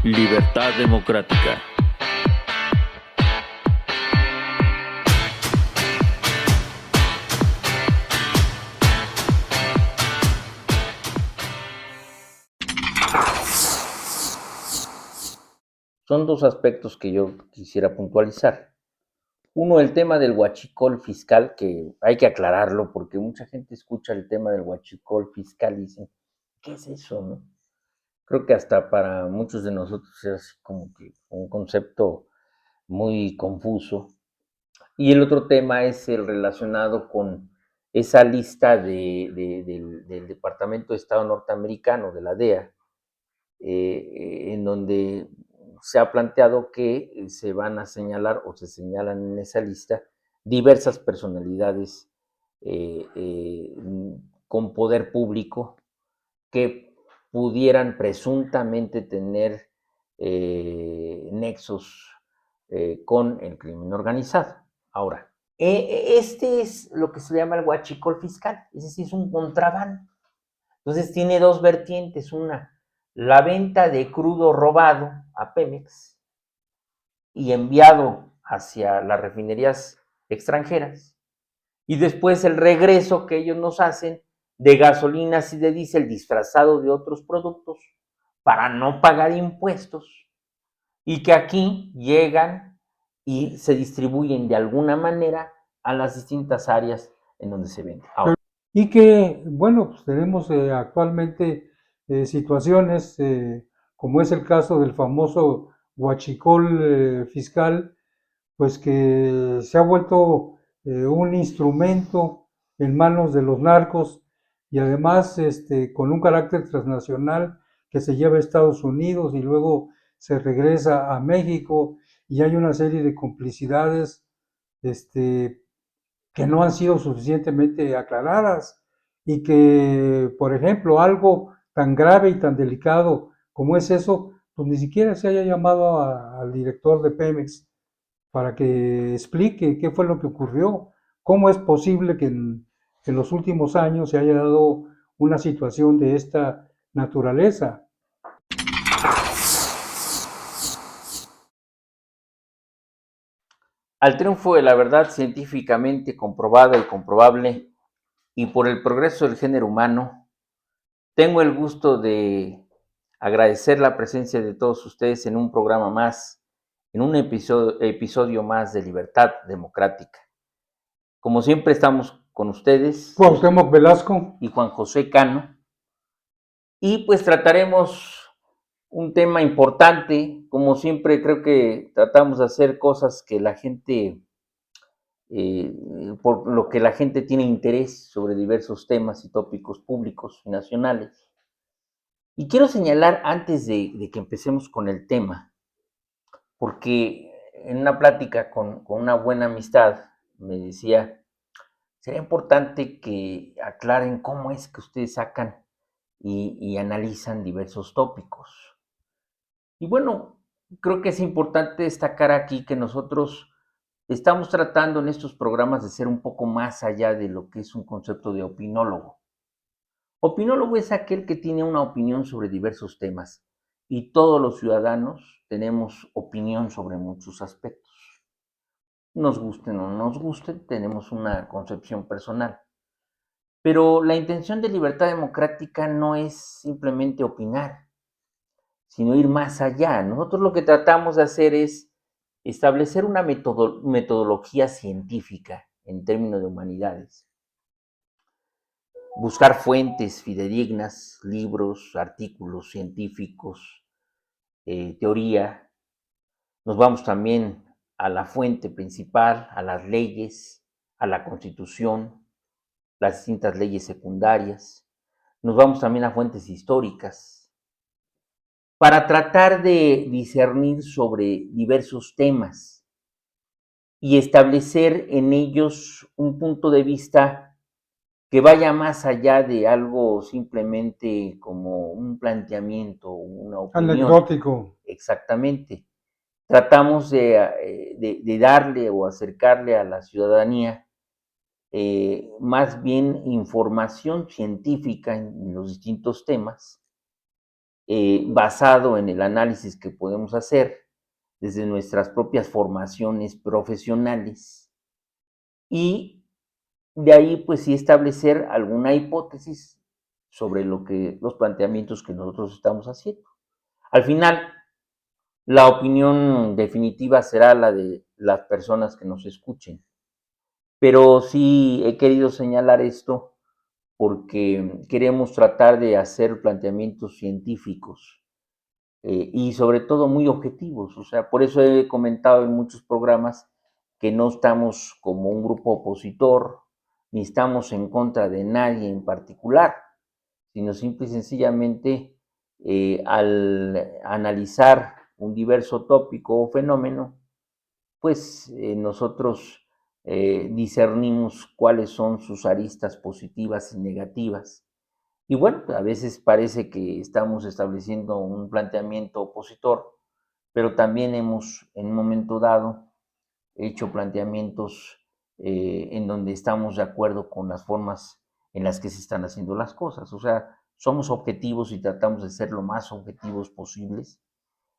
Libertad Democrática. Son dos aspectos que yo quisiera puntualizar. Uno, el tema del huachicol fiscal, que hay que aclararlo porque mucha gente escucha el tema del huachicol fiscal y dice, ¿qué es eso, no? Creo que hasta para muchos de nosotros es así como que un concepto muy confuso. Y el otro tema es el relacionado con esa lista del Departamento de Estado norteamericano, de la DEA, en donde se ha planteado que se van a señalar o se señalan en esa lista diversas personalidades con poder público que pudieran presuntamente tener nexos con el crimen organizado. Ahora, este es lo que se llama el huachicol fiscal, es decir, es un contrabando. Entonces tiene dos vertientes, una, la venta de crudo robado a Pemex y enviado hacia las refinerías extranjeras, y después el regreso que ellos nos hacen de gasolinas y de diésel disfrazado de otros productos para no pagar impuestos y que aquí llegan y se distribuyen de alguna manera a las distintas áreas en donde se vende. Ahora, Y que, bueno, pues tenemos actualmente situaciones como es el caso del famoso huachicol fiscal, pues que se ha vuelto un instrumento en manos de los narcos y además con un carácter transnacional que se lleva a Estados Unidos y luego se regresa a México y hay una serie de complicidades que no han sido suficientemente aclaradas y que, por ejemplo, algo tan grave y tan delicado como es eso, pues ni siquiera se haya llamado al director de Pemex para que explique qué fue lo que ocurrió, cómo es posible que en los últimos años se haya dado una situación de esta naturaleza. al triunfo de la verdad científicamente comprobada y comprobable y por el progreso del género humano, tengo el gusto de agradecer la presencia de todos ustedes en un programa más, en un episodio más de Libertad Democrática. Como siempre estamos con ustedes Cuauhtémoc Velasco. y Juan José Cano, y pues trataremos un tema importante. Como siempre creo que tratamos de hacer cosas que la gente, por lo que la gente tiene interés sobre diversos temas y tópicos públicos y nacionales. Y quiero señalar antes de que empecemos con el tema, porque en una plática con una buena amistad me decía, sería importante que aclaren cómo es que ustedes sacan y analizan diversos tópicos. Y bueno, creo que es importante destacar aquí que nosotros estamos tratando en estos programas de ser un poco más allá de lo que es un concepto de opinólogo. Opinólogo es aquel que tiene una opinión sobre diversos temas y todos los ciudadanos tenemos opinión sobre muchos aspectos. Nos gusten o no nos gusten, tenemos una concepción personal. Pero la intención de libertad democrática no es simplemente opinar, sino ir más allá. Nosotros lo que tratamos de hacer es establecer una metodología científica en términos de humanidades. Buscar fuentes fidedignas, libros, artículos científicos, teoría. Nos vamos también a la fuente principal, a las leyes, a la Constitución, las distintas leyes secundarias. Nos vamos también a fuentes históricas para tratar de discernir sobre diversos temas y establecer en ellos un punto de vista que vaya más allá de algo simplemente como un planteamiento, una opinión. Anecdótico. Exactamente. Tratamos de darle o acercarle a la ciudadanía más bien información científica en los distintos temas basado en el análisis que podemos hacer desde nuestras propias formaciones profesionales y de ahí pues sí establecer alguna hipótesis sobre los planteamientos que nosotros estamos haciendo. Al final, la opinión definitiva será la de las personas que nos escuchen, pero sí he querido señalar esto porque queremos tratar de hacer planteamientos científicos y sobre todo muy objetivos. O sea, por eso he comentado en muchos programas que no estamos como un grupo opositor, ni estamos en contra de nadie en particular, sino simple y sencillamente al analizar un diverso tópico o fenómeno, pues nosotros discernimos cuáles son sus aristas positivas y negativas. Y bueno, a veces parece que estamos estableciendo un planteamiento opositor, pero también hemos en un momento dado hecho planteamientos en donde estamos de acuerdo con las formas en las que se están haciendo las cosas. O sea, somos objetivos y tratamos de ser lo más objetivos posibles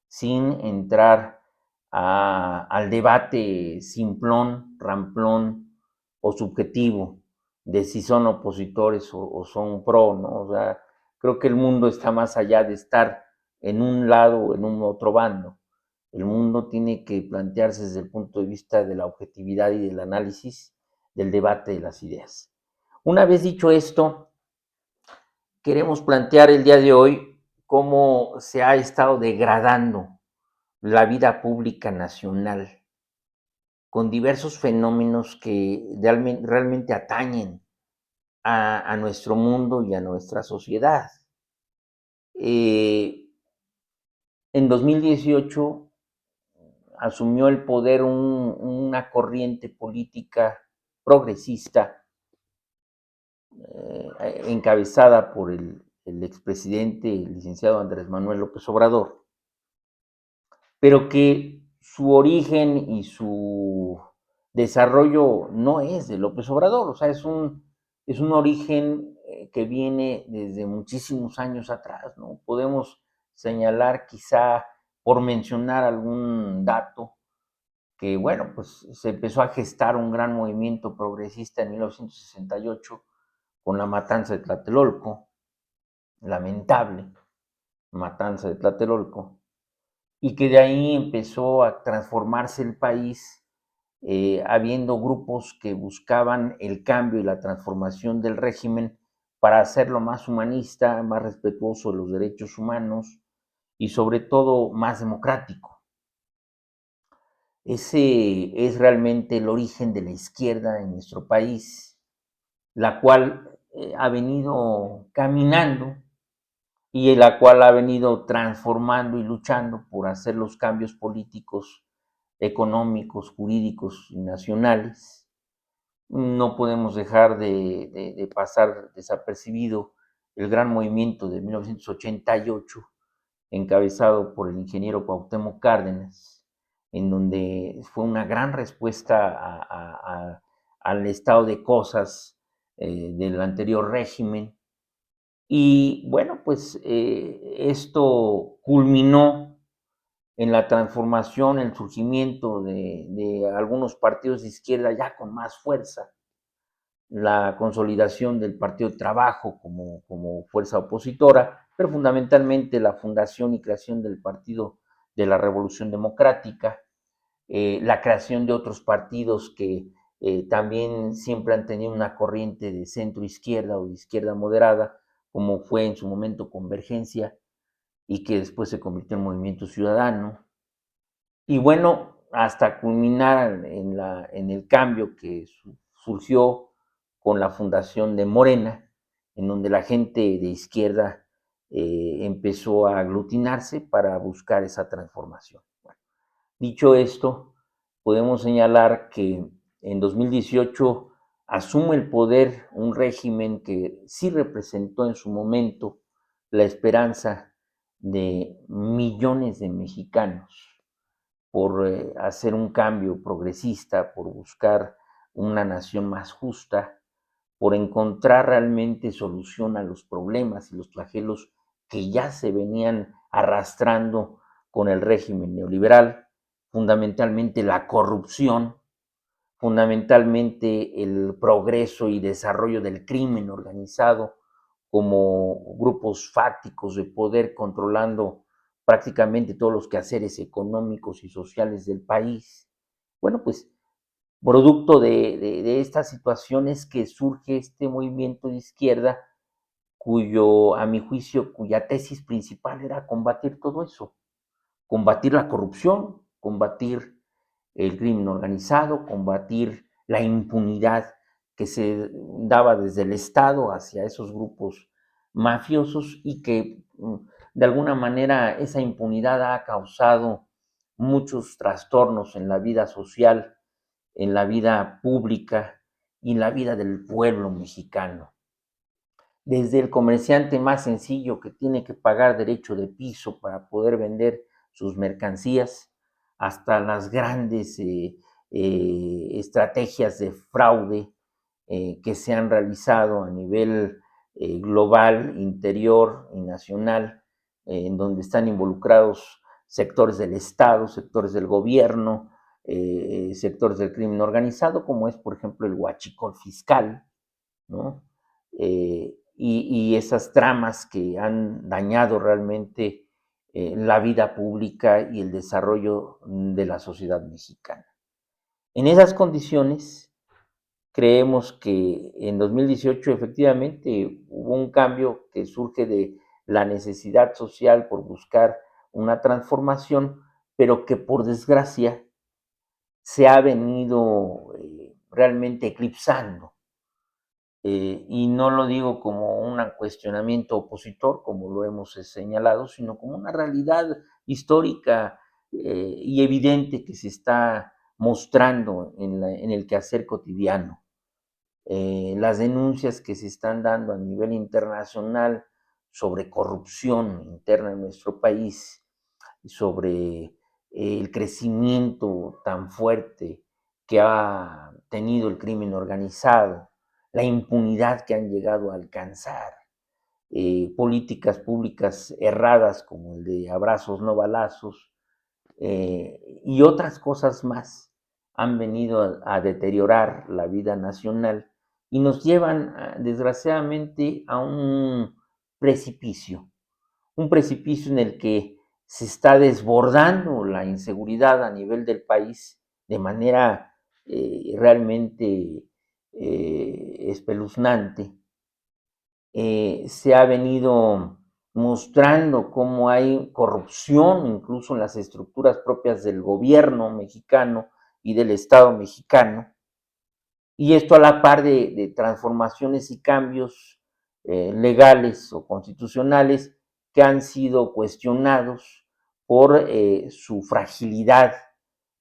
sin entrar al debate simplón, ramplón o subjetivo de si son opositores o son pro, ¿no? O sea, creo que el mundo está más allá de estar en un lado o en un otro bando. El mundo tiene que plantearse desde el punto de vista de la objetividad y del análisis del debate de las ideas. Una vez dicho esto, queremos plantear el día de hoy cómo se ha estado degradando la vida pública nacional con diversos fenómenos que realmente atañen a nuestro mundo y a nuestra sociedad. En 2018 asumió el poder una corriente política progresista encabezada por el expresidente, el licenciado Andrés Manuel López Obrador, pero que su origen y su desarrollo no es de López Obrador, o sea, es un origen que viene desde muchísimos años atrás, ¿no? Podemos señalar quizá por mencionar algún dato, que bueno, pues se empezó a gestar un gran movimiento progresista en 1968 con la matanza de Tlatelolco, lamentable matanza de Tlatelolco, y que de ahí empezó a transformarse el país, habiendo grupos que buscaban el cambio y la transformación del régimen para hacerlo más humanista, más respetuoso de los derechos humanos y sobre todo más democrático. Ese es realmente el origen de la izquierda en nuestro país, la cual ha venido caminando y la cual ha venido transformando y luchando por hacer los cambios políticos, económicos, jurídicos y nacionales. No podemos dejar de pasar desapercibido el gran movimiento de 1988, encabezado por el ingeniero Cuauhtémoc Cárdenas, en donde fue una gran respuesta al estado de cosas del anterior régimen. Y bueno, pues esto culminó en la transformación, el surgimiento de algunos partidos de izquierda ya con más fuerza, la consolidación del Partido de Trabajo como fuerza opositora, pero fundamentalmente la fundación y creación del Partido de la Revolución Democrática, la creación de otros partidos que también siempre han tenido una corriente de centro izquierda o de izquierda moderada, como fue en su momento Convergencia y que después se convirtió en Movimiento Ciudadano. Y bueno, hasta culminar en el cambio que surgió con la fundación de Morena, en donde la gente de izquierda empezó a aglutinarse para buscar esa transformación. Bueno, dicho esto, podemos señalar que en 2018 asume el poder un régimen que sí representó en su momento la esperanza de millones de mexicanos por hacer un cambio progresista, por buscar una nación más justa, por encontrar realmente solución a los problemas y los flagelos que ya se venían arrastrando con el régimen neoliberal, fundamentalmente la corrupción, fundamentalmente el progreso y desarrollo del crimen organizado como grupos fácticos de poder controlando prácticamente todos los quehaceres económicos y sociales del país. Bueno, pues producto de estas situaciones que surge este movimiento de izquierda cuyo, a mi juicio, cuya tesis principal era combatir todo eso, combatir la corrupción, combatir el crimen organizado, combatir la impunidad que se daba desde el Estado hacia esos grupos mafiosos y que de alguna manera esa impunidad ha causado muchos trastornos en la vida social, en la vida pública y en la vida del pueblo mexicano. Desde el comerciante más sencillo que tiene que pagar derecho de piso para poder vender sus mercancías, hasta las grandes estrategias de fraude que se han realizado a nivel global, interior y nacional, en donde están involucrados sectores del Estado, sectores del gobierno, sectores del crimen organizado, como es, por ejemplo, el huachicol fiscal, ¿no? Y esas tramas que han dañado realmente la vida pública y el desarrollo de la sociedad mexicana. En esas condiciones, creemos que en 2018 efectivamente hubo un cambio que surge de la necesidad social por buscar una transformación, pero que por desgracia se ha venido realmente eclipsando. Y no lo digo como un cuestionamiento opositor, como lo hemos señalado, sino como una realidad histórica y evidente que se está mostrando en el quehacer cotidiano. Las denuncias que se están dando a nivel internacional sobre corrupción interna en nuestro país, sobre el crecimiento tan fuerte que ha tenido el crimen organizado, la impunidad que han llegado a alcanzar, políticas públicas erradas como el de abrazos no balazos, y otras cosas más han venido a deteriorar la vida nacional y nos llevan, desgraciadamente, a un precipicio en el que se está desbordando la inseguridad a nivel del país de manera realmente espeluznante. Se ha venido mostrando cómo hay corrupción incluso en las estructuras propias del gobierno mexicano y del Estado mexicano, y esto a la par de transformaciones y cambios legales o constitucionales que han sido cuestionados por su fragilidad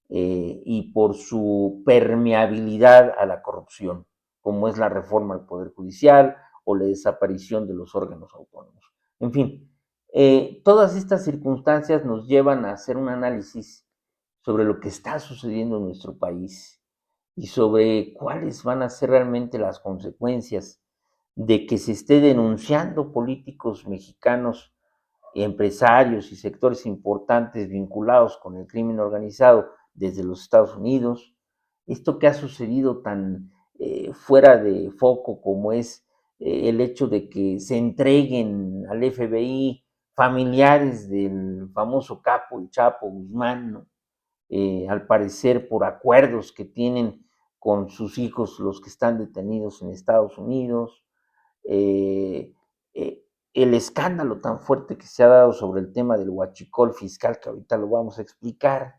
y por su permeabilidad a la corrupción, como es la reforma al Poder Judicial o la desaparición de los órganos autónomos. En fin, todas estas circunstancias nos llevan a hacer un análisis sobre lo que está sucediendo en nuestro país y sobre cuáles van a ser realmente las consecuencias de que se esté denunciando políticos mexicanos, empresarios y sectores importantes vinculados con el crimen organizado desde los Estados Unidos. Esto que ha sucedido tan fuera de foco como es el hecho de que se entreguen al FBI familiares del famoso capo, el Chapo Guzmán, ¿no? Al parecer por acuerdos que tienen con sus hijos, los que están detenidos en Estados Unidos, eh, eh, el escándalo tan fuerte que se ha dado sobre el tema del huachicol fiscal, que ahorita lo vamos a explicar,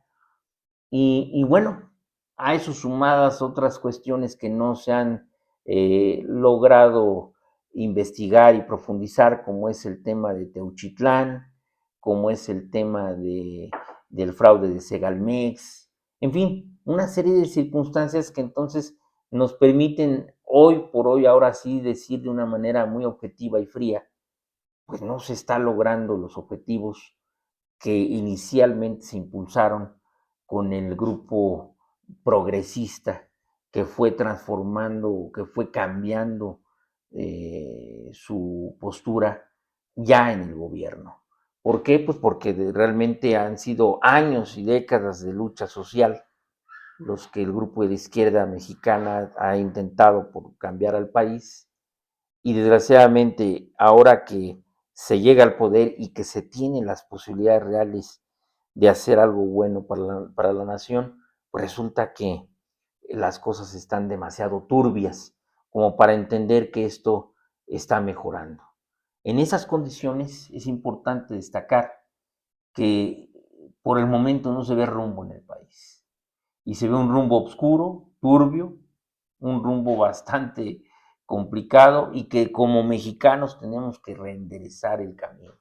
y bueno, a eso sumadas otras cuestiones que no se han logrado investigar y profundizar, como es el tema de Teuchitlán, como es el tema del fraude de Segalmex, en fin, una serie de circunstancias que entonces nos permiten hoy por hoy, ahora sí, decir de una manera muy objetiva y fría, pues no se está logrando los objetivos que inicialmente se impulsaron con el grupo progresista que fue transformando, que fue cambiando su postura ya en el gobierno. ¿Por qué? Pues porque realmente han sido años y décadas de lucha social los que el grupo de la izquierda mexicana ha intentado por cambiar al país, y desgraciadamente ahora que se llega al poder y que se tienen las posibilidades reales de hacer algo bueno para la nación, pues resulta que las cosas están demasiado turbias como para entender que esto está mejorando. En esas condiciones es importante destacar que por el momento no se ve rumbo en el país y se ve un rumbo oscuro, turbio, un rumbo bastante complicado y que como mexicanos tenemos que reenderezar el camino.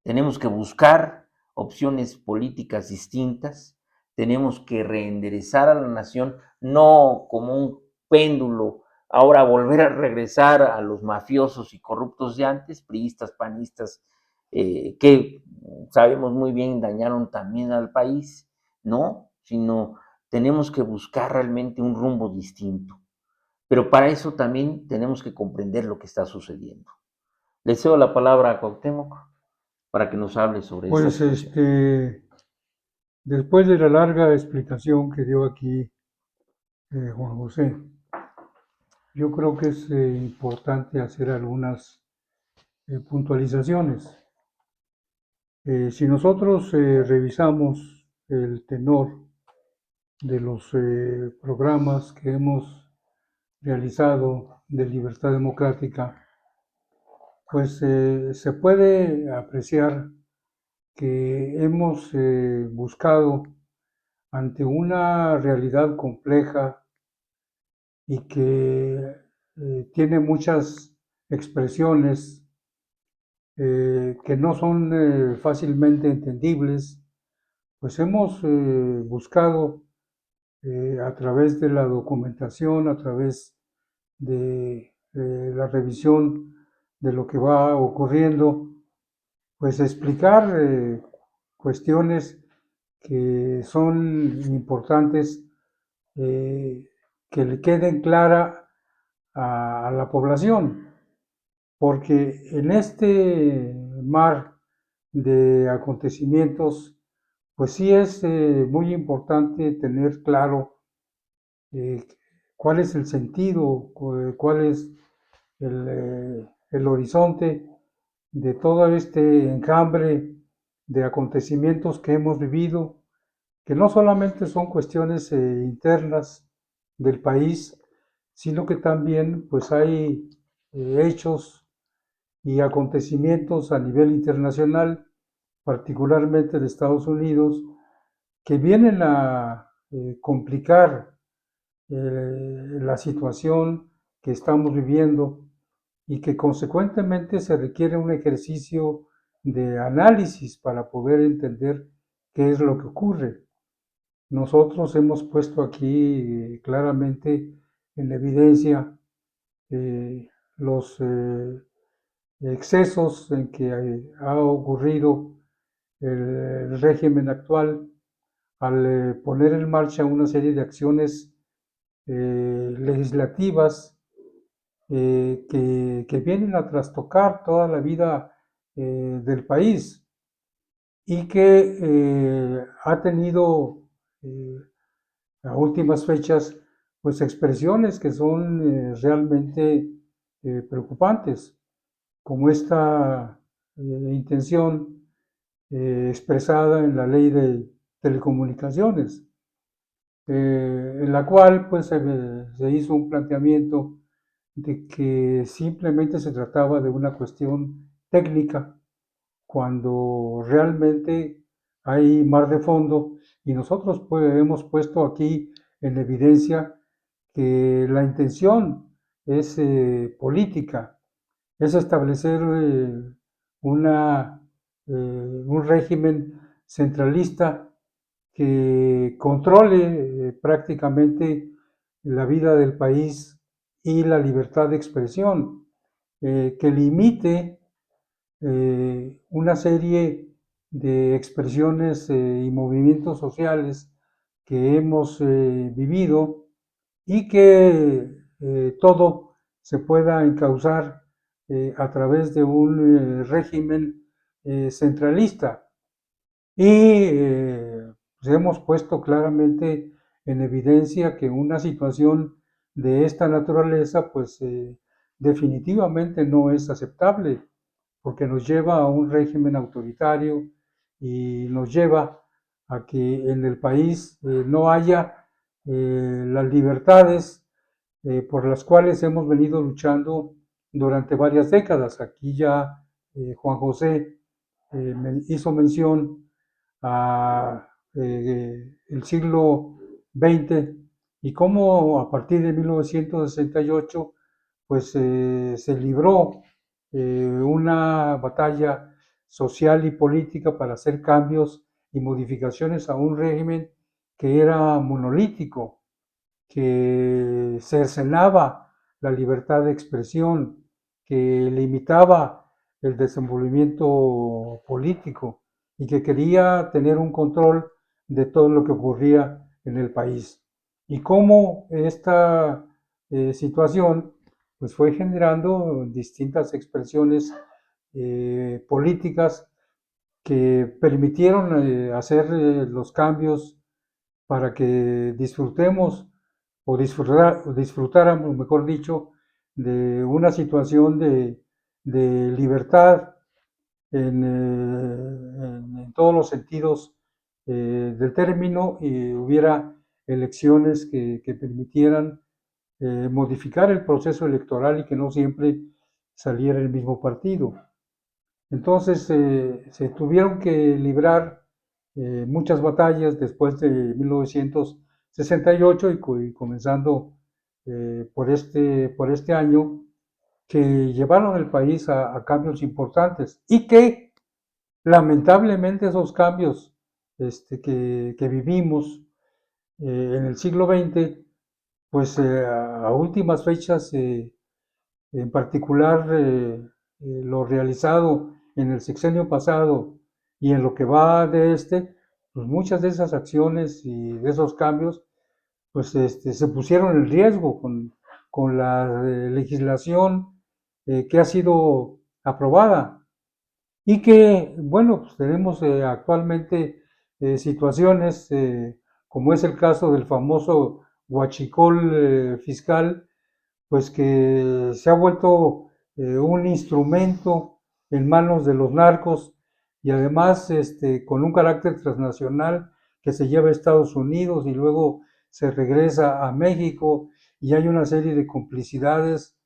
Tenemos que buscar opciones políticas distintas, tenemos que reenderezar a la nación, no como un péndulo, ahora volver a regresar a los mafiosos y corruptos de antes, priistas, panistas, que sabemos muy bien dañaron también al país, no, sino tenemos que buscar realmente un rumbo distinto. Pero para eso también tenemos que comprender lo que está sucediendo. Le cedo la palabra a Cuauhtémoc para que nos hable sobre esta Pues situación. después de la larga explicación que dio aquí Juan José, yo creo que es importante hacer algunas puntualizaciones. Si nosotros revisamos el tenor de los programas que hemos realizado de libertad democrática, pues se puede apreciar que hemos buscado ante una realidad compleja y que tiene muchas expresiones que no son fácilmente entendibles, pues hemos buscado a través de la documentación, a través de la revisión de lo que va ocurriendo, pues explicar cuestiones que son importantes, que le queden clara a la población, porque en este mar de acontecimientos, pues sí es muy importante tener claro eh, cuál es el sentido, cuál es el horizonte de todo este enjambre de acontecimientos que hemos vivido, que no solamente son cuestiones internas del país, sino que también pues hay hechos y acontecimientos a nivel internacional, particularmente de Estados Unidos, que vienen a complicar la situación que estamos viviendo y que consecuentemente se requiere un ejercicio de análisis para poder entender qué es lo que ocurre. Nosotros hemos puesto aquí claramente en evidencia los excesos en que ha ocurrido el régimen actual al poner en marcha una serie de acciones legislativas que vienen a trastocar toda la vida del país y que ha tenido a últimas fechas pues expresiones que son realmente preocupantes, como esta intención expresada en la ley de telecomunicaciones, en la cual pues se hizo un planteamiento de que simplemente se trataba de una cuestión técnica, cuando realmente hay mar de fondo, y nosotros pues, hemos puesto aquí en evidencia que la intención es política, es establecer un régimen centralista que controle prácticamente la vida del país y la libertad de expresión, que limite una serie de expresiones y movimientos sociales que hemos vivido y que todo se pueda encauzar a través de un régimen centralista. Y pues hemos puesto claramente en evidencia que una situación de esta naturaleza, pues definitivamente no es aceptable, porque nos lleva a un régimen autoritario y nos lleva a que en el país no haya las libertades por las cuales hemos venido luchando durante varias décadas. Aquí ya Juan José hizo mención a el siglo XX y cómo a partir de 1968 pues se libró una batalla social y política para hacer cambios y modificaciones a un régimen que era monolítico, que cercenaba la libertad de expresión, que limitaba el desenvolvimiento político y que quería tener un control de todo lo que ocurría en el país. Y cómo esta situación pues fue generando distintas expresiones políticas que permitieron hacer los cambios para que disfrutemos o disfrutáramos, mejor dicho, de una situación de libertad en todos los sentidos del término y hubiera elecciones que permitieran modificar el proceso electoral y que no siempre saliera el mismo partido. Entonces se tuvieron que librar muchas batallas después de 1968 y comenzando por este año, que llevaron el país a cambios importantes y que lamentablemente esos cambios que vivimos en el siglo XX, pues a últimas fechas, en particular lo realizado en el sexenio pasado y en lo que va de pues muchas de esas acciones y de esos cambios pues se pusieron en riesgo con la legislación que ha sido aprobada y que, bueno, pues tenemos actualmente situaciones como es el caso del famoso huachicol fiscal, pues que se ha vuelto un instrumento en manos de los narcos y además con un carácter transnacional que se lleva a Estados Unidos y luego se regresa a México y hay una serie de complicidades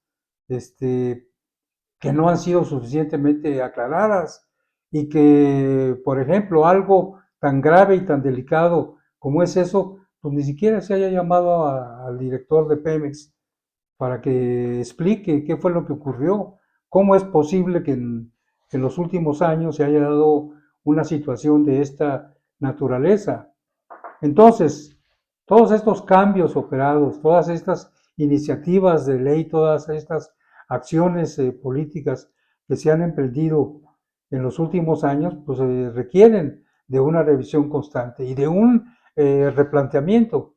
que no han sido suficientemente aclaradas y que, por ejemplo, algo tan grave y tan delicado como es eso, pues ni siquiera se haya llamado al director de Pemex para que explique qué fue lo que ocurrió, cómo es posible que en los últimos años se haya dado una situación de esta naturaleza. Entonces, todos estos cambios operados, todas estas iniciativas de ley, todas estas acciones políticas que se han emprendido en los últimos años, pues requieren de una revisión constante y de un replanteamiento,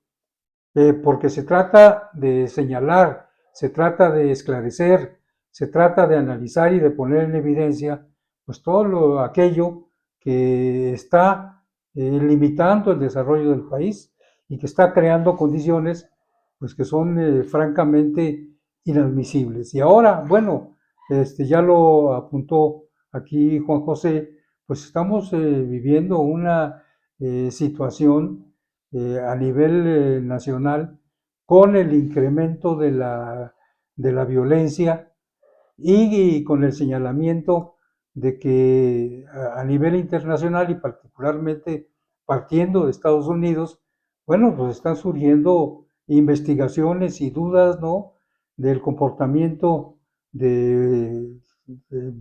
porque se trata de señalar, se trata de esclarecer, se trata de analizar y de poner en evidencia pues todo aquello que está limitando el desarrollo del país y que está creando condiciones pues que son francamente inadmisibles. Y ahora, bueno, ya lo apuntó aquí Juan José, pues estamos viviendo una situación a nivel nacional con el incremento de la violencia y con el señalamiento de que a nivel internacional y particularmente partiendo de Estados Unidos, bueno, pues están surgiendo investigaciones y dudas, ¿no? Del comportamiento de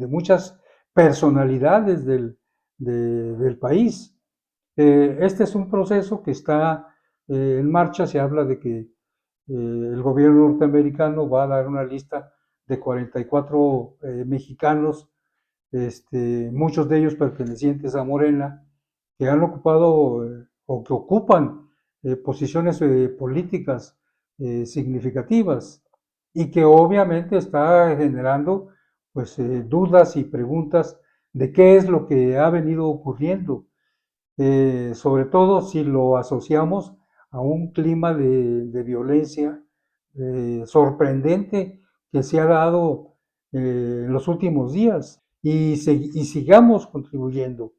muchas personalidades del país. Este es un proceso que está en marcha, se habla de que el gobierno norteamericano va a dar una lista de 44 mexicanos, muchos de ellos pertenecientes a Morena, que han ocupado o que ocupan posiciones políticas significativas y que obviamente está generando pues dudas y preguntas de qué es lo que ha venido ocurriendo, sobre todo si lo asociamos a un clima de violencia sorprendente que se ha dado en los últimos días y sigamos contribuyendo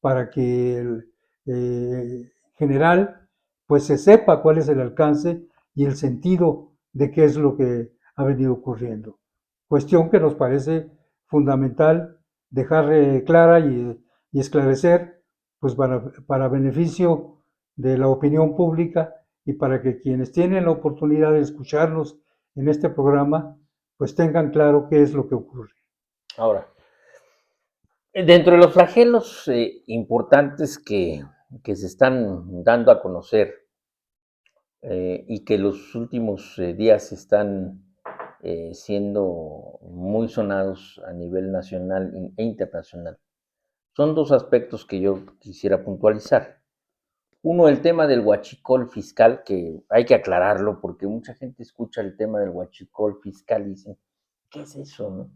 para que el general pues se sepa cuál es el alcance y el sentido de qué es lo que ha venido ocurriendo. Cuestión que nos parece fundamental dejar clara y esclarecer pues para beneficio de la opinión pública y para que quienes tienen la oportunidad de escucharnos en este programa pues tengan claro qué es lo que ocurre. Ahora, dentro de los flagelos importantes que se están dando a conocer y que los últimos días están siendo muy sonados a nivel nacional e internacional, son dos aspectos que yo quisiera puntualizar. Uno, el tema del huachicol fiscal, que hay que aclararlo porque mucha gente escucha el tema del huachicol fiscal y dice, ¿qué es eso, no?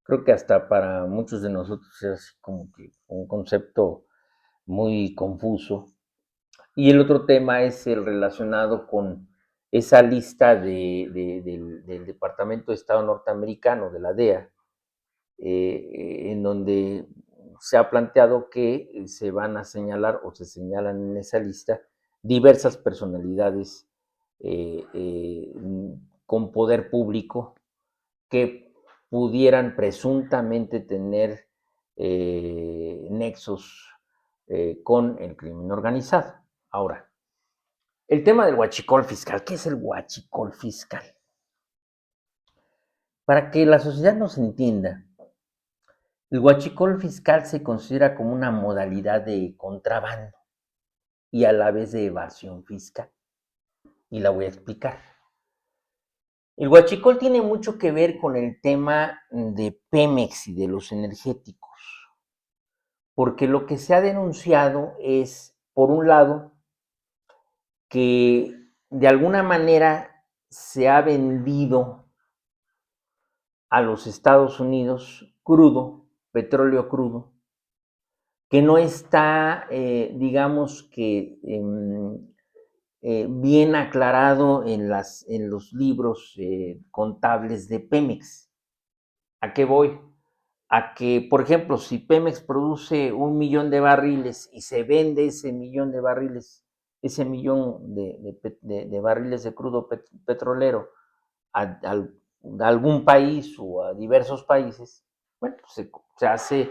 Creo que hasta para muchos de nosotros es así como que un concepto muy confuso. Y el otro tema es el relacionado con esa lista del Departamento de Estado norteamericano, de la DEA, en donde se ha planteado que se van a señalar o se señalan en esa lista diversas personalidades con poder público que pudieran presuntamente tener nexos con el crimen organizado. Ahora, el tema del huachicol fiscal. ¿Qué es el huachicol fiscal? Para que la sociedad nos entienda, el huachicol fiscal se considera como una modalidad de contrabando y a la vez de evasión fiscal. Y la voy a explicar. El huachicol tiene mucho que ver con el tema de Pemex y de los energéticos, porque lo que se ha denunciado es, por un lado, que de alguna manera se ha vendido a los Estados Unidos crudo, petróleo crudo, que no está, digamos que, bien aclarado en los libros contables de Pemex. ¿A qué voy? A que, por ejemplo, si Pemex produce 1 millón de barriles y se vende ese millón de barriles, ese millón de barriles de crudo petrolero a algún país o a diversos países, bueno, pues se hace,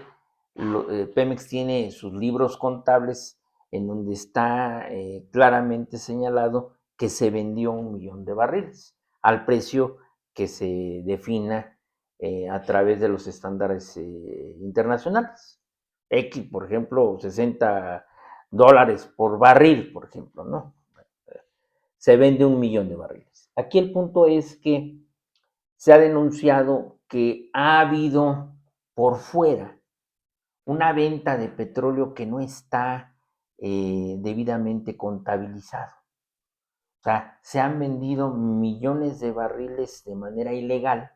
Pemex tiene sus libros contables en donde está claramente señalado que se vendió 1 millón de barriles al precio que se defina a través de los estándares internacionales. X, por ejemplo, $60 por barril, por ejemplo, ¿no? Se vende 1 millón de barriles. Aquí el punto es que se ha denunciado que ha habido por fuera una venta de petróleo que no está debidamente contabilizado. O sea, se han vendido millones de barriles de manera ilegal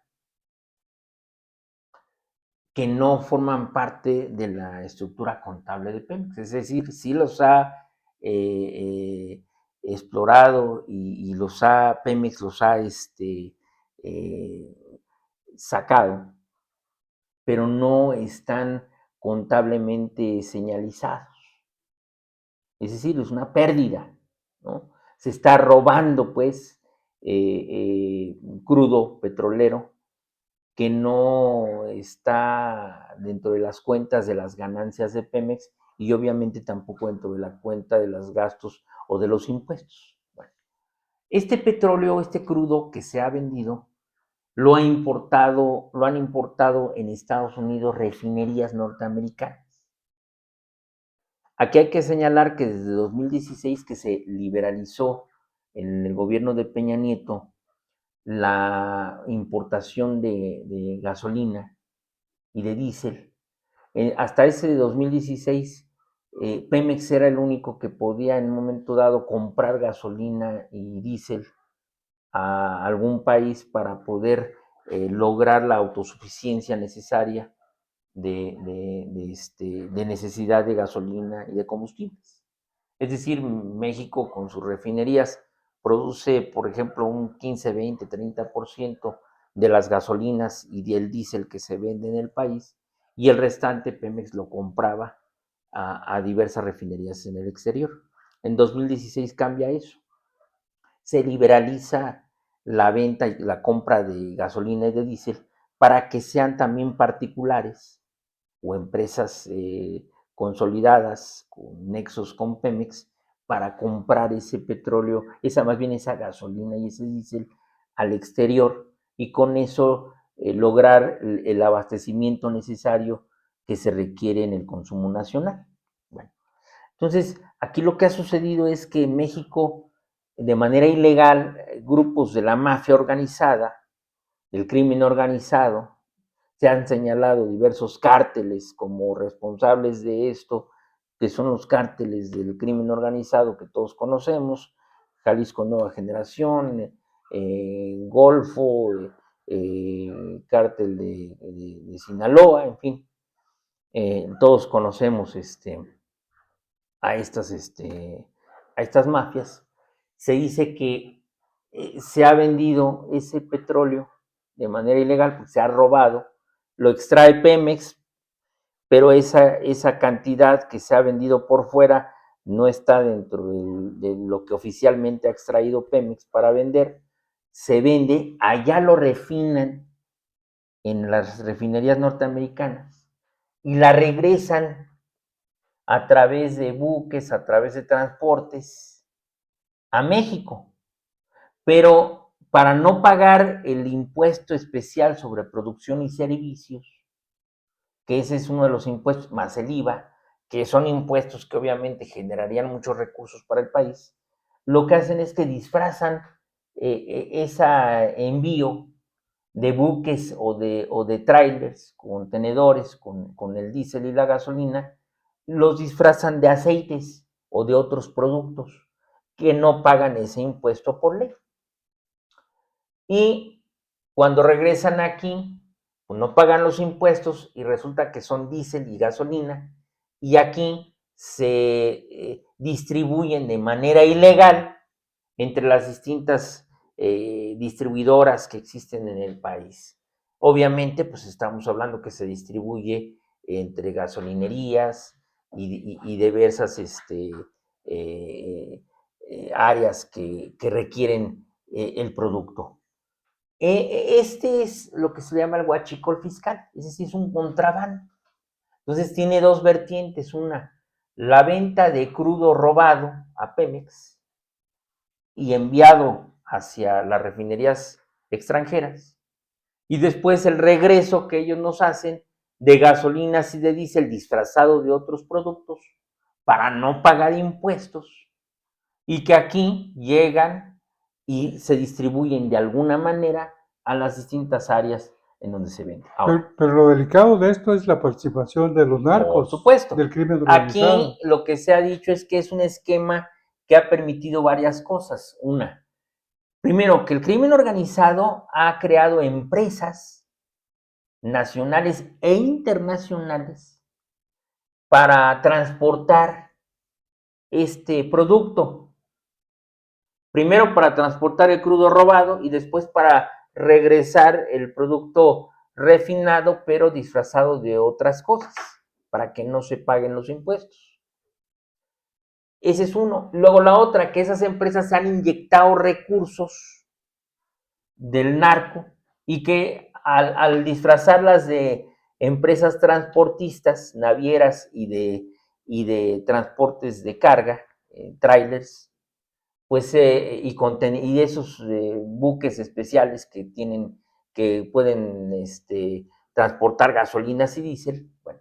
que no forman parte de la estructura contable de Pemex. Es decir, sí los ha explorado y Pemex los ha sacado, pero no están contablemente señalizados. Es decir, es una pérdida, ¿no? Se está robando, pues, crudo petrolero que no está dentro de las cuentas de las ganancias de Pemex y obviamente tampoco dentro de la cuenta de los gastos o de los impuestos. Bueno, este petróleo, este crudo que se ha vendido, lo han importado en Estados Unidos refinerías norteamericanas. Aquí hay que señalar que desde 2016 que se liberalizó en el gobierno de Peña Nieto la importación de gasolina y de diésel. Hasta ese de 2016, Pemex era el único que podía en un momento dado comprar gasolina y diésel a algún país para poder lograr la autosuficiencia necesaria de necesidad de gasolina y de combustibles. Es decir, México con sus refinerías produce, por ejemplo, un 15, 20, 30% de las gasolinas y del diésel que se vende en el país, y el restante Pemex lo compraba a diversas refinerías en el exterior. En 2016 cambia eso. Se liberaliza la venta y la compra de gasolina y de diésel para que sean también particulares o empresas consolidadas con nexos con Pemex para comprar ese petróleo, más bien esa gasolina y ese diésel al exterior, y con eso lograr el abastecimiento necesario que se requiere en el consumo nacional. Bueno, entonces aquí lo que ha sucedido es que en México, de manera ilegal, grupos de la mafia organizada, del crimen organizado, se han señalado diversos cárteles como responsables de esto, que son los cárteles del crimen organizado que todos conocemos: Jalisco Nueva Generación, Golfo, cártel de Sinaloa, en fin, todos conocemos a estas mafias. Se dice que se ha vendido ese petróleo de manera ilegal, porque se ha robado, lo extrae Pemex, pero esa cantidad que se ha vendido por fuera no está dentro de lo que oficialmente ha extraído Pemex para vender. Se vende, allá lo refinan en las refinerías norteamericanas y la regresan a través de buques, a través de transportes a México. Pero para no pagar el impuesto especial sobre producción y servicios, que ese es uno de los impuestos, más el IVA, que son impuestos que obviamente generarían muchos recursos para el país, lo que hacen es que disfrazan ese envío de buques o de trailers, contenedores con el diésel y la gasolina, los disfrazan de aceites o de otros productos que no pagan ese impuesto por ley. Y cuando regresan aquí, pues no pagan los impuestos y resulta que son diésel y gasolina, y aquí se distribuyen de manera ilegal entre las distintas distribuidoras que existen en el país. Obviamente, pues estamos hablando que se distribuye entre gasolinerías y diversas áreas que requieren el producto. Este es lo que se llama el huachicol fiscal, es decir, es un contrabando. Entonces tiene dos vertientes: una, la venta de crudo robado a Pemex y enviado hacia las refinerías extranjeras, y después el regreso que ellos nos hacen de gasolinas y de diésel disfrazado de otros productos para no pagar impuestos, y que aquí llegan y se distribuyen de alguna manera a las distintas áreas en donde se vende. Ahora, pero lo delicado de esto es la participación de los narcos, por supuesto, del crimen organizado. Aquí lo que se ha dicho es que es un esquema que ha permitido varias cosas. Una, primero, que el crimen organizado ha creado empresas nacionales e internacionales para transportar este producto. Primero para transportar el crudo robado y después para regresar el producto refinado, pero disfrazado de otras cosas, para que no se paguen los impuestos. Ese es uno. Luego la otra, que esas empresas han inyectado recursos del narco y que al disfrazarlas de empresas transportistas, navieras y de transportes de carga, trailers, pues y esos buques especiales que pueden transportar gasolinas y diésel, bueno,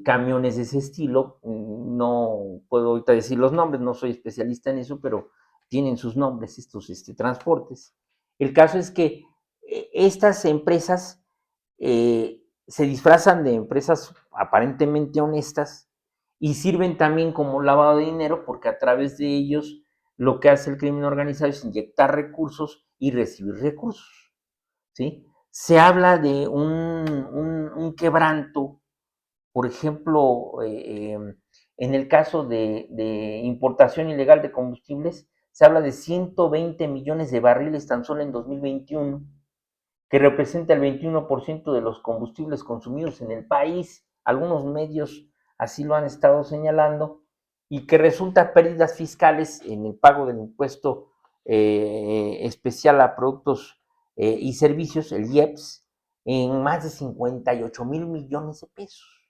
camiones de ese estilo, no puedo ahorita decir los nombres, no soy especialista en eso, pero tienen sus nombres estos transportes. El caso es que estas empresas se disfrazan de empresas aparentemente honestas y sirven también como lavado de dinero, porque a través de ellos lo que hace el crimen organizado es inyectar recursos y recibir recursos. ¿sí? Se habla de un quebranto, por ejemplo, en el caso de importación ilegal de combustibles, se habla de 120 millones de barriles tan solo en 2021, que representa el 21% de los combustibles consumidos en el país. Algunos medios así lo han estado señalando, y que resulta pérdidas fiscales en el pago del impuesto especial a productos y servicios, el IEPS, en más de 58,000 millones de pesos.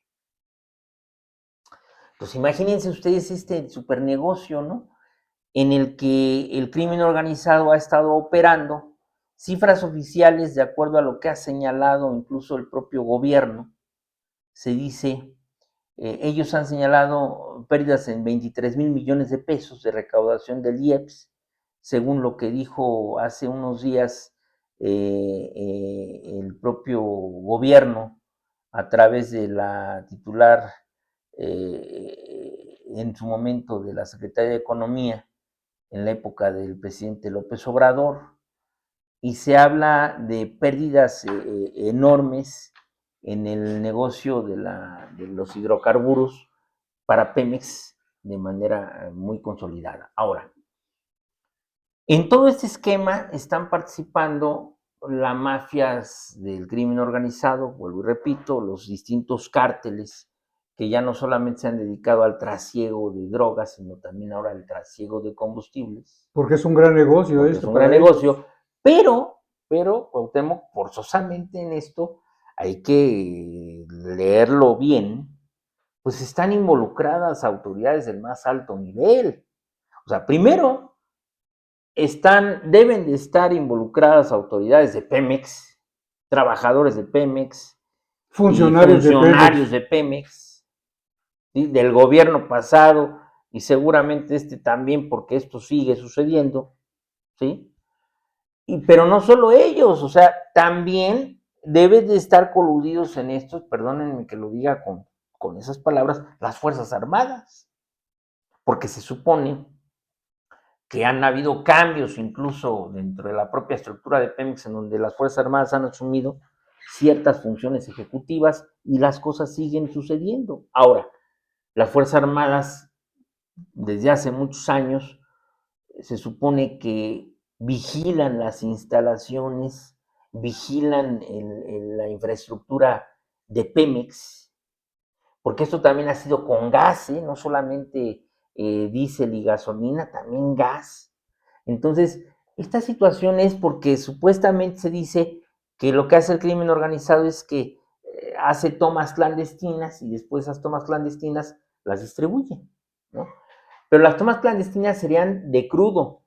Pues imagínense ustedes este supernegocio, ¿no? En el que el crimen organizado ha estado operando. Cifras oficiales, de acuerdo a lo que ha señalado incluso el propio gobierno, se dice, ellos han señalado pérdidas en 23,000 millones de pesos de recaudación del IEPS, según lo que dijo hace unos días el propio gobierno a través de la titular en su momento de la Secretaría de Economía en la época del presidente López Obrador, y se habla de pérdidas enormes en el negocio de los hidrocarburos para Pemex de manera muy consolidada. Ahora, en todo este esquema están participando las mafias del crimen organizado, vuelvo y repito, los distintos cárteles que ya no solamente se han dedicado al trasiego de drogas, sino también ahora al trasiego de combustibles. Porque es un gran negocio Porque esto es un para gran ellos. negocio, pero, Cuauhtémoc, forzosamente en esto hay que leerlo bien, pues están involucradas autoridades del más alto nivel. O sea, primero, deben de estar involucradas autoridades de Pemex, trabajadores de Pemex y Funcionarios de funcionarios Pemex. de Pemex, ¿sí? Del gobierno pasado, y seguramente también, porque esto sigue sucediendo, ¿sí? Pero no solo ellos, o sea, también deben de estar coludidos en esto, perdónenme que lo diga con esas palabras, las Fuerzas Armadas, porque se supone que han habido cambios incluso dentro de la propia estructura de Pemex, en donde las Fuerzas Armadas han asumido ciertas funciones ejecutivas y las cosas siguen sucediendo. Ahora, las Fuerzas Armadas desde hace muchos años se supone que vigilan las instalaciones, vigilan la infraestructura de Pemex, porque esto también ha sido con gas, no solamente diésel y gasolina, también gas. Entonces, esta situación es porque supuestamente se dice que lo que hace el crimen organizado es que hace tomas clandestinas y después esas tomas clandestinas las distribuye, ¿no? Pero las tomas clandestinas serían de crudo,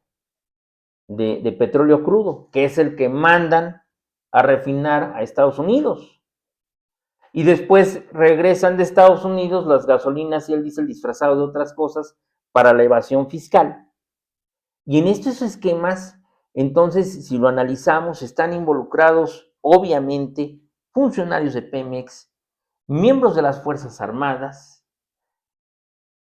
de petróleo crudo, que es el que mandan a refinar a Estados Unidos. Y después regresan de Estados Unidos las gasolinas y el diésel disfrazado de otras cosas para la evasión fiscal. Y en estos esquemas, entonces, si lo analizamos, están involucrados, obviamente, funcionarios de Pemex, miembros de las Fuerzas Armadas,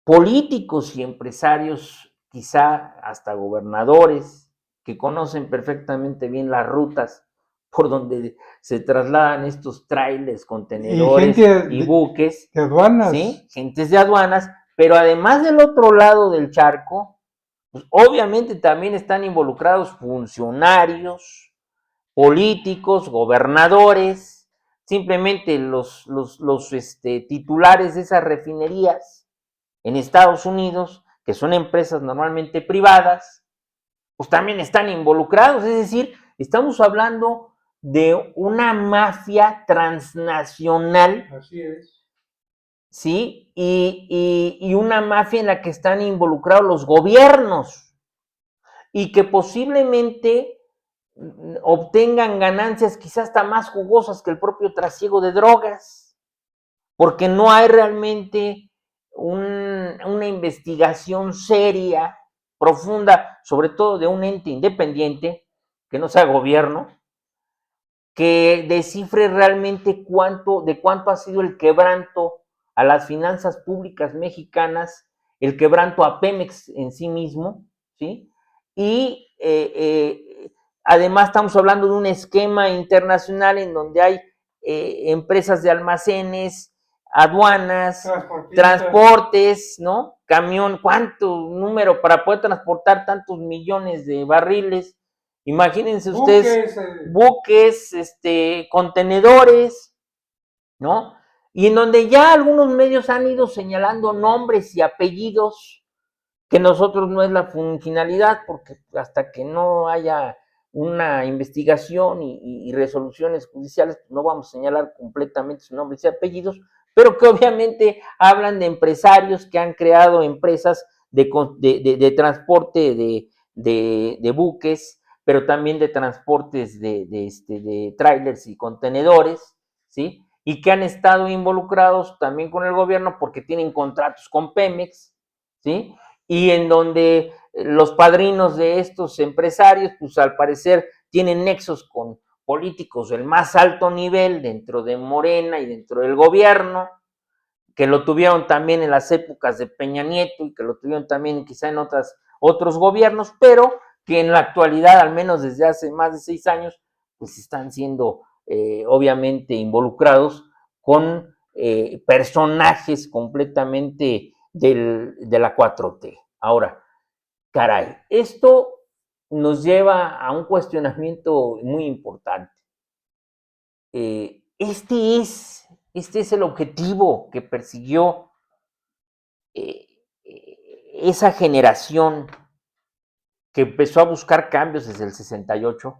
políticos y empresarios, quizá hasta gobernadores, que conocen perfectamente bien las rutas por donde se trasladan estos trailers, Y contenedores gente y buques, de aduanas. ¿sí? Gentes de aduanas, pero además del otro lado del charco, pues obviamente también están involucrados funcionarios, políticos, gobernadores, simplemente los titulares de esas refinerías en Estados Unidos, que son empresas normalmente privadas, pues también están involucrados. Es decir, estamos hablando de una mafia transnacional. Así es. ¿Sí? Y una mafia en la que están involucrados los gobiernos y que posiblemente obtengan ganancias quizás hasta más jugosas que el propio trasiego de drogas, porque no hay realmente una investigación seria, profunda, sobre todo de un ente independiente, que no sea gobierno, que descifre realmente de cuánto ha sido el quebranto a las finanzas públicas mexicanas, el quebranto a Pemex en sí mismo, ¿sí? Y Además, estamos hablando de un esquema internacional en donde hay empresas de almacenes, aduanas, transportes, ¿no? Camión, ¿cuánto número para poder transportar tantos millones de barriles? Imagínense ustedes, buques, contenedores, ¿no? Y en donde ya algunos medios han ido señalando nombres y apellidos que nosotros no es la finalidad, porque hasta que no haya una investigación y resoluciones judiciales, no vamos a señalar completamente sus nombres y apellidos, pero que obviamente hablan de empresarios que han creado empresas de transporte de buques, pero también de transportes de trailers y contenedores, ¿sí? Y que han estado involucrados también con el gobierno porque tienen contratos con Pemex, ¿sí? Y en donde los padrinos de estos empresarios, pues al parecer tienen nexos con políticos del más alto nivel dentro de Morena y dentro del gobierno, que lo tuvieron también en las épocas de Peña Nieto y que lo tuvieron también quizá en otros gobiernos, pero que en la actualidad, al menos desde hace más de 6 años, pues están siendo obviamente involucrados con personajes completamente de la 4T. Ahora, caray, esto nos lleva a un cuestionamiento muy importante. Este es el objetivo que persiguió eh, esa generación que empezó a buscar cambios desde el 68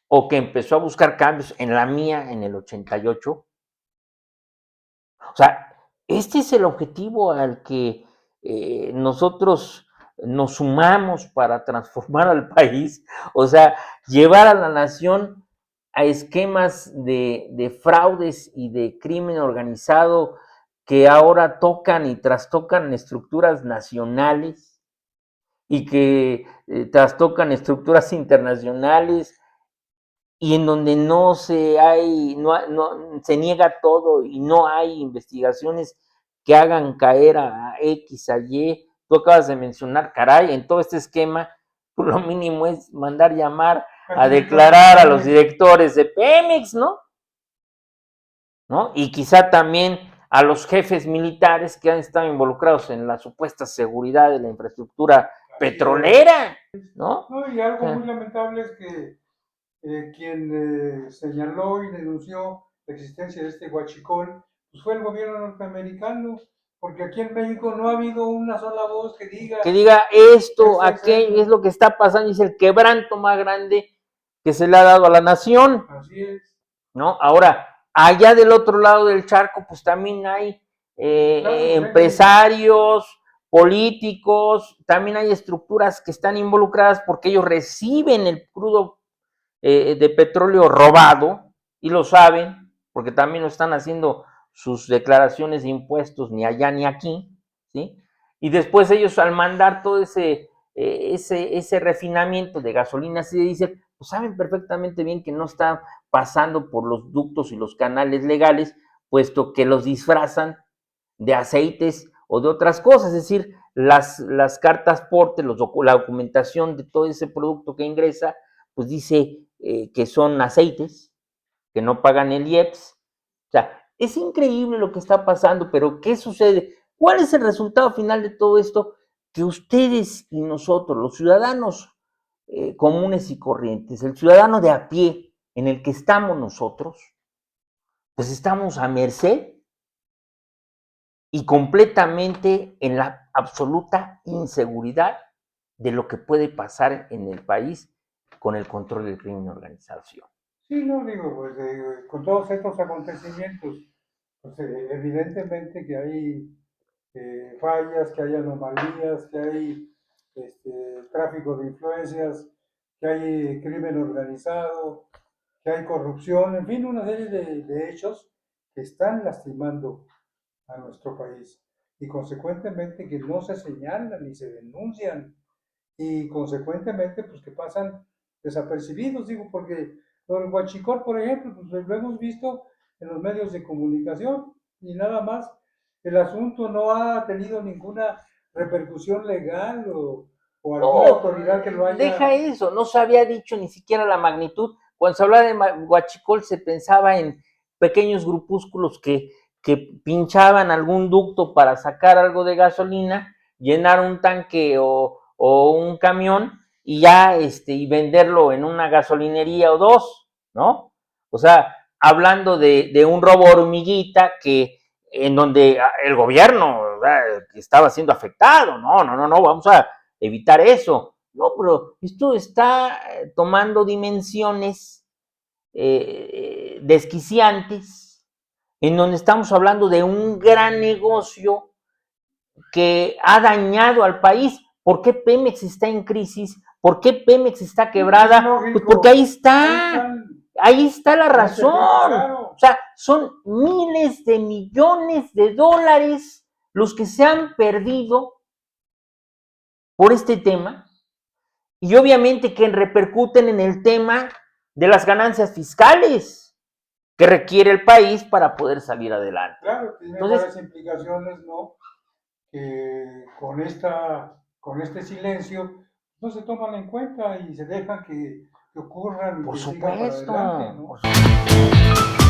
o que empezó a buscar cambios en la mía en el 88. O sea, este es el objetivo al que nosotros nos sumamos para transformar al país, o sea, llevar a la nación a esquemas de fraudes y de crimen organizado que ahora tocan y trastocan estructuras nacionales y que trastocan estructuras internacionales y en donde no se niega todo y no hay investigaciones que hagan caer a X, a Y. Tú acabas de mencionar, caray, en todo este esquema, pues lo mínimo es mandar llamar a declarar a los directores de Pemex, ¿no? Y quizá también a los jefes militares que han estado involucrados en la supuesta seguridad de la infraestructura petrolera, ¿no? Y algo muy lamentable es que quien señaló y denunció la existencia de este huachicol, pues fue el gobierno norteamericano, porque aquí en México no ha habido una sola voz que diga esto, aquello, es lo que está pasando, es el quebranto más grande que se le ha dado a la nación. Así es. ¿No? Ahora, allá del otro lado del charco, pues también hay empresarios, políticos, también hay estructuras que están involucradas porque ellos reciben el crudo de petróleo robado y lo saben, porque también lo están haciendo sus declaraciones de impuestos ni allá ni aquí, ¿sí? Y después ellos al mandar todo ese refinamiento de gasolinas y de diésel, pues saben perfectamente bien que no está pasando por los ductos y los canales legales, puesto que los disfrazan de aceites o de otras cosas, es decir, las cartas porte, la documentación de todo ese producto que ingresa, pues dice que son aceites, que no pagan el IEPS. O sea, es increíble lo que está pasando, pero ¿qué sucede? ¿Cuál es el resultado final de todo esto? Que ustedes y nosotros, los ciudadanos comunes y corrientes, el ciudadano de a pie en el que estamos nosotros, pues estamos a merced y completamente en la absoluta inseguridad de lo que puede pasar en el país con el control del crimen organizado. Sí, no digo, pues con todos estos acontecimientos, pues evidentemente que hay fallas, que hay anomalías, que hay tráfico de influencias, que hay crimen organizado, que hay corrupción, en fin, una serie de hechos que están lastimando a nuestro país y consecuentemente que no se señalan ni se denuncian y consecuentemente pues que pasan desapercibidos, digo, porque lo del huachicol, por ejemplo, pues lo hemos visto en los medios de comunicación y nada más. El asunto no ha tenido ninguna repercusión legal o alguna autoridad que lo haya... Deja eso, no se había dicho ni siquiera la magnitud. Cuando se hablaba de huachicol se pensaba en pequeños grupúsculos que pinchaban algún ducto para sacar algo de gasolina, llenar un tanque o un camión y ya y venderlo en una gasolinería o dos, ¿no? O sea, hablando de un robo hormiguita en donde el gobierno, ¿verdad?, estaba siendo afectado. No, vamos a evitar eso. No, pero esto está tomando dimensiones desquiciantes, en donde estamos hablando de un gran negocio que ha dañado al país. ¿Por qué Pemex está en crisis? ¿Por qué Pemex está quebrada? Pues porque ahí está la razón. O sea, son miles de millones de dólares los que se han perdido por este tema, y obviamente que repercuten en el tema de las ganancias fiscales que requiere el país para poder salir adelante. Claro, tiene varias implicaciones, ¿no? Que con este silencio no se toman en cuenta y se dejan que ocurran y por que supuesto, sigan para adelante, ¿no? Por supuesto.